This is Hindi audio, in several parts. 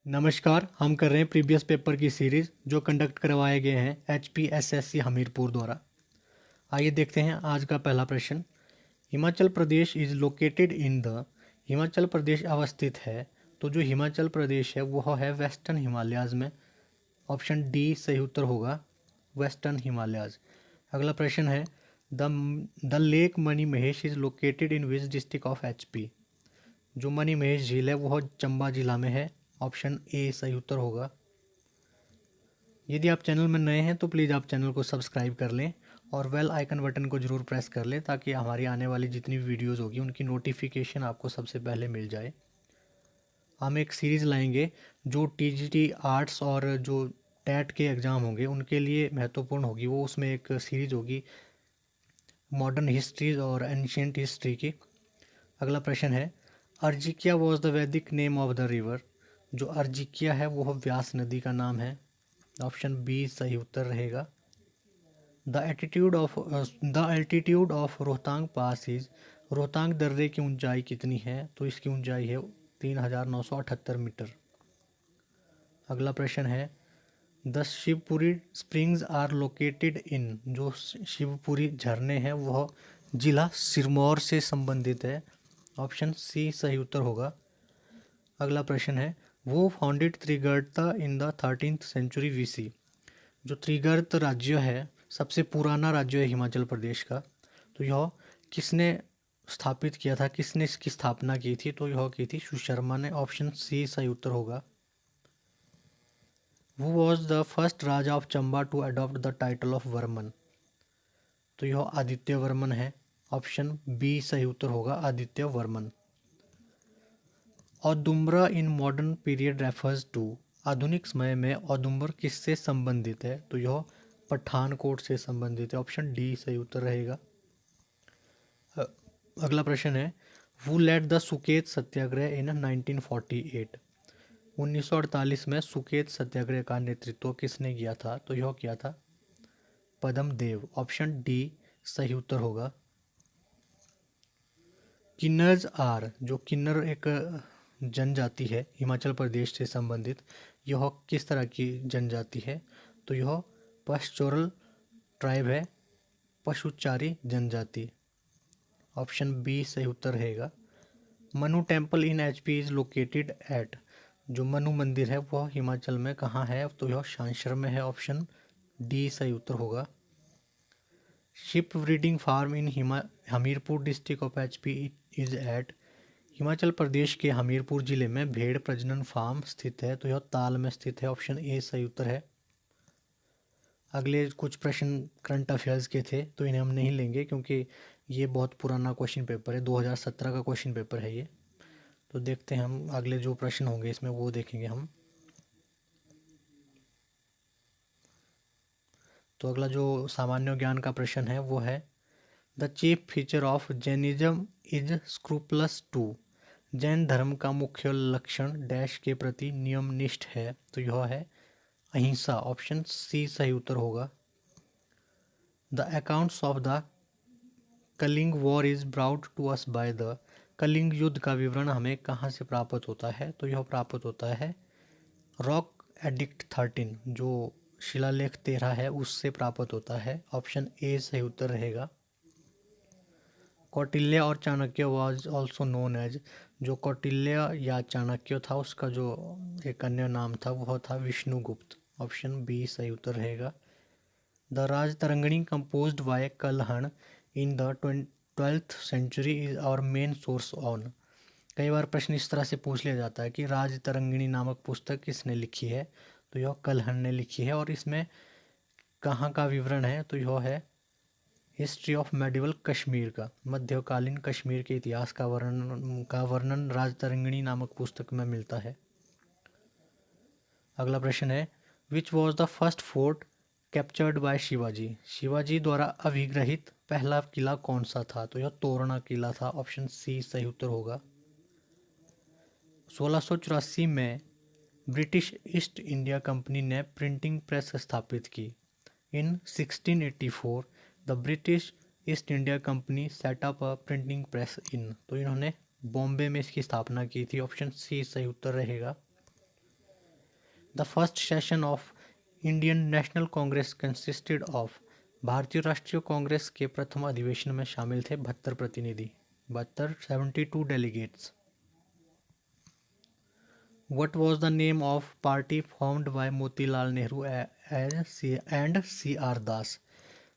नमस्कार। हम कर रहे हैं प्रीवियस पेपर की सीरीज़ जो कंडक्ट करवाए गए हैं HPSSC हमीरपुर द्वारा। आइए देखते हैं आज का पहला प्रश्न। Himachal Pradesh is located in the. Himachal Pradesh अवस्थित है, तो जो हिमाचल प्रदेश है वह है वेस्टर्न हिमालयाज़ में। ऑप्शन डी सही उत्तर होगा, वेस्टर्न हिमालयाज़। अगला प्रश्न है the lake Mani Mahesh is located in which district of HP। जो मनी महेश झील है वह चंबा जिला में है। ऑप्शन ए सही उत्तर होगा। यदि आप चैनल में नए हैं तो प्लीज़ आप चैनल को सब्सक्राइब कर लें और बेल आइकन बटन को ज़रूर प्रेस कर लें ताकि हमारी आने वाली जितनी भी वीडियोज़ होगी उनकी नोटिफिकेशन आपको सबसे पहले मिल जाए। हम एक सीरीज़ लाएंगे जो TGT आर्ट्स और जो टेट के एग्ज़ाम होंगे उनके लिए महत्वपूर्ण होगी। वो उसमें एक सीरीज़ होगी मॉडर्न हिस्ट्रीज और एंशियंट हिस्ट्री की। अगला प्रश्न है अर्जिकिया वॉज द वैदिक नेम ऑफ द रिवर। जो अर्जिकिया है वह व्यास नदी का नाम है। ऑप्शन बी सही उत्तर रहेगा। The altitude of Rohtang pass is. Rohtang दर्रे की ऊंचाई कितनी है? तो इसकी ऊंचाई है 3978 मीटर। अगला प्रश्न है the Shivpuri springs are located in. जो शिवपुरी झरने हैं वह जिला सिरमौर से संबंधित है। ऑप्शन सी सही उत्तर होगा। अगला प्रश्न है who founded Trigarta in the 13th century BC। जो त्रिगर्त राज्य है सबसे पुराना राज्य है हिमाचल प्रदेश का, तो यह किसने स्थापित किया था, किसने इसकी स्थापना की थी? तो यह की थी सुशर्मा ने। ऑप्शन सी सही उत्तर होगा। Who was the first raja of Chamba to adopt the title of Varman. तो यह आदित्य वर्मन है। ऑप्शन बी सही उत्तर होगा, Aditya Varman. Audumbara in modern period refers to. आधुनिक समय में औदुंबर किससे संबंधित है? तो यह पठानकोट से संबंधित है। ऑप्शन डी सही उत्तर रहेगा। अगला प्रश्न है हु लेड द सुकेत सत्याग्रह इन 1948। 1948 में सुकेत सत्याग्रह का नेतृत्व किसने किया था? तो यह किया था पद्म देव। ऑप्शन डी सही उत्तर होगा। किन्नर्स आर। जो किन्नर एक जनजाति है हिमाचल प्रदेश से संबंधित, यह किस तरह की जनजाति है? तो यह पश्चोरल ट्राइब है, पशुचारी जनजाति। ऑप्शन बी सही उत्तर रहेगा। Manu temple in HP is located at. जो मनु मंदिर है वह हिमाचल में कहाँ है? तो यह सांशर में है। ऑप्शन डी सही उत्तर होगा। Sheep breeding farm in Hamirpur district of HP is at. Himachal Pradesh के हमीरपुर जिले में भेड़ प्रजनन फार्म स्थित है, तो यह ताल में स्थित है। ऑप्शन ए सही उत्तर है। अगले कुछ प्रश्न करंट अफेयर्स के थे तो इन्हें हम नहीं लेंगे क्योंकि ये बहुत पुराना क्वेश्चन पेपर है, 2017 का क्वेश्चन पेपर है ये। तो देखते हैं हम अगले जो प्रश्न होंगे इसमें वो देखेंगे हम। तो अगला जो सामान्य ज्ञान का प्रश्न है वो है the chief feature of Jainism is scrupulous to. Jain धर्म का मुख्य लक्षण डैश के प्रति नियमनिष्ठ है, तो यह है अहिंसा। ऑप्शन सी सही उत्तर होगा। The accounts of the Kalinga war is brought to us by the. Kalinga युद्ध का विवरण हमें कहाँ से प्राप्त होता है? तो यह प्राप्त होता है रॉक एडिक्ट 13, जो शिलालेख 13 है उससे प्राप्त होता है। ऑप्शन ए सही उत्तर रहेगा। कौटिल्य और Chanakya was also known as. जो कौटिल्य या चाणक्य था उसका जो एक अन्य नाम था वह था विष्णुगुप्त। ऑप्शन बी सही उत्तर रहेगा। The Rajatarangini composed by Kalhana in the 12th century is our main source on. कई बार प्रश्न इस तरह से पूछ लिया जाता है कि राजतरंगिणी नामक पुस्तक किसने लिखी है? तो यह कलहण ने लिखी है। और इसमें कहाँ का विवरण है? तो यह है हिस्ट्री ऑफ मेडिवल कश्मीर का, मध्यकालीन कश्मीर के इतिहास का वर्णन राजतरंगिणी नामक पुस्तक में मिलता है। अगला प्रश्न है which was the first fort captured by Shivaji. Shivaji द्वारा अभिग्रहित पहला किला कौन सा था? तो यह तोरणा किला था। ऑप्शन सी सही उत्तर होगा। 1684 में ब्रिटिश ईस्ट इंडिया कंपनी ने प्रिंटिंग प्रेस स्थापित की। In 1684 the British East India Company set up a printing press in. तो इन्होंने बॉम्बे में इसकी स्थापना की थी। ऑप्शन सी सही उत्तर रहेगा। The first session of Indian national Congress consisted of. भारतीय राष्ट्रीय कांग्रेस के प्रथम अधिवेशन में शामिल थे 72 प्रतिनिधि, 72 delegates. What was the name of party formed by Motilal Nehru and C.R. दास?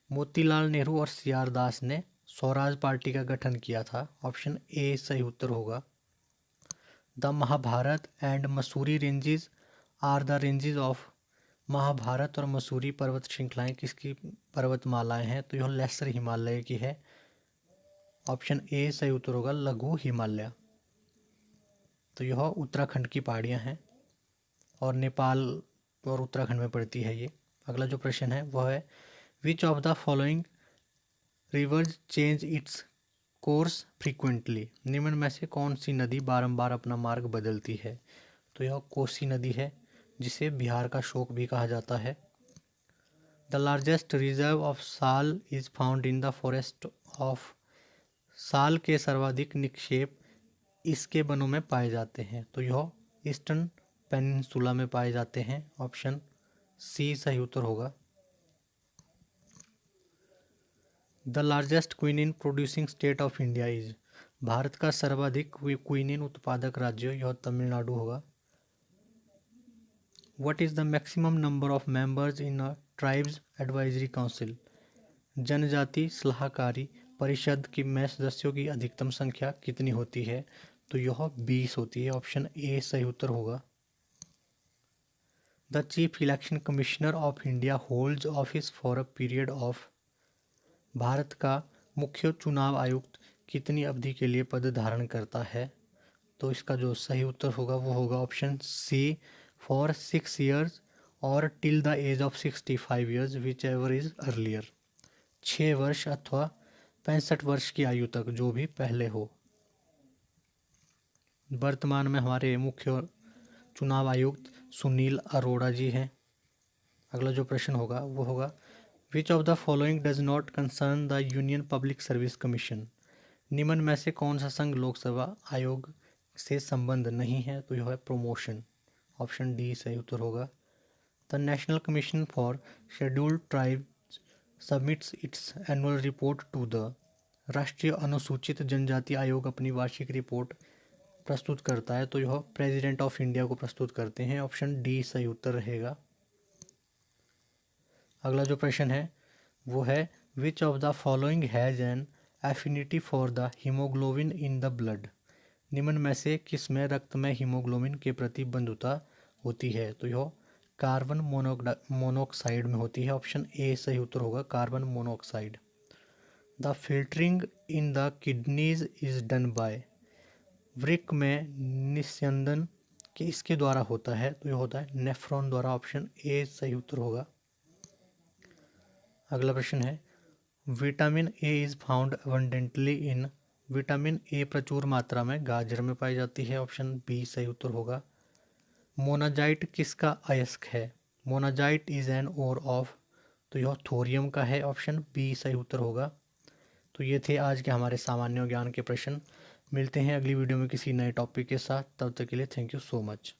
मोतीलाल नेहरू और C.R. दास ने स्वराज पार्टी का गठन किया था। ऑप्शन ए सही उत्तर होगा। The Mahabharat and Mussoorie ranges are the ranges of. Mahabharat और मसूरी पर्वत श्रृंखलाएं किसकी पर्वतमालाएं हैं? तो यह लेसर हिमालय की है। ऑप्शन ए सही उत्तर होगा, लघु हिमालय। तो यह उत्तराखंड की पहाड़ियाँ हैं और नेपाल और उत्तराखंड में पड़ती है ये। अगला जो प्रश्न है वह है which of the following rivers change its course frequently. निम्न में से कौन सी नदी बारंबार अपना मार्ग बदलती है? तो यह कोसी नदी है, जिसे बिहार का शोक भी कहा जाता है। द लार्जेस्ट रिजर्व ऑफ साल is found in the forest of. साल के सर्वाधिक निक्षेप इसके वनों में पाए जाते हैं। तो यह ईस्टर्न पेनिनसुला में पाए जाते हैं। ऑप्शन सी सही उत्तर होगा। The largest quinine producing state of India is. Bharat का सर्वाधिक क्विनिन उत्पादक राज्य यह तमिलनाडु होगा। What is the maximum number of members in a tribes advisory council. जनजाति सलाहकारी परिषद की में सदस्यों की अधिकतम संख्या कितनी होती है? तो यह 20 होती है। ऑप्शन ए सही उत्तर होगा। The chief election commissioner of India holds office for a period of. Bharat का मुख्य चुनाव आयुक्त कितनी अवधि के लिए पद धारण करता है? तो इसका जो सही उत्तर होगा वो होगा ऑप्शन सी फॉर 6 ईयर्स और till the age of 65 years whichever is earlier. 6 वर्ष अथवा 65 वर्ष की आयु तक, जो भी पहले हो। वर्तमान में हमारे मुख्य चुनाव आयुक्त सुनील अरोड़ा जी हैं। अगला जो प्रश्न होगा वो होगा which of the following does not concern the union public service commission. निम्न में से कौन सा संघ लोकसेवा आयोग से संबंध नहीं है? तो यह है प्रमोशन। ऑप्शन डी सही उत्तर होगा। The national commission for scheduled tribes submits its annual report to the. राष्ट्रीय अनुसूचित जनजाति आयोग अपनी वार्षिक रिपोर्ट प्रस्तुत करता है। तो यह प्रेसिडेंट ऑफ इंडिया को प्रस्तुत करते हैं। ऑप्शन डी सही उत्तर रहेगा। अगला जो प्रश्न है वो है which of the following has an affinity for the haemoglobin in the blood. निम्न में से किस में रक्त में हीमोग्लोबिन के प्रति बंधुता होती है? तो यह कार्बन मोनोऑक्साइड में होती है। ऑप्शन ए सही उत्तर होगा, carbon monoxide. The filtering in the kidneys is done by. वृक्क में निस्यंदन इसके द्वारा होता है। तो यह होता है नेफ्रॉन द्वारा। ऑप्शन ए सही उत्तर होगा। अगला प्रश्न है vitamin A is found abundantly in. Vitamin A प्रचुर मात्रा में गाजर में पाई जाती है। ऑप्शन बी सही उत्तर होगा। मोनाजाइट किसका अयस्क है? Monazite is an ore of. तो यह थोरियम का है। ऑप्शन बी सही उत्तर होगा। तो ये थे आज के हमारे सामान्य ज्ञान के प्रश्न। मिलते हैं अगली वीडियो में किसी नए टॉपिक के साथ। तब तक के लिए थैंक यू सो मच।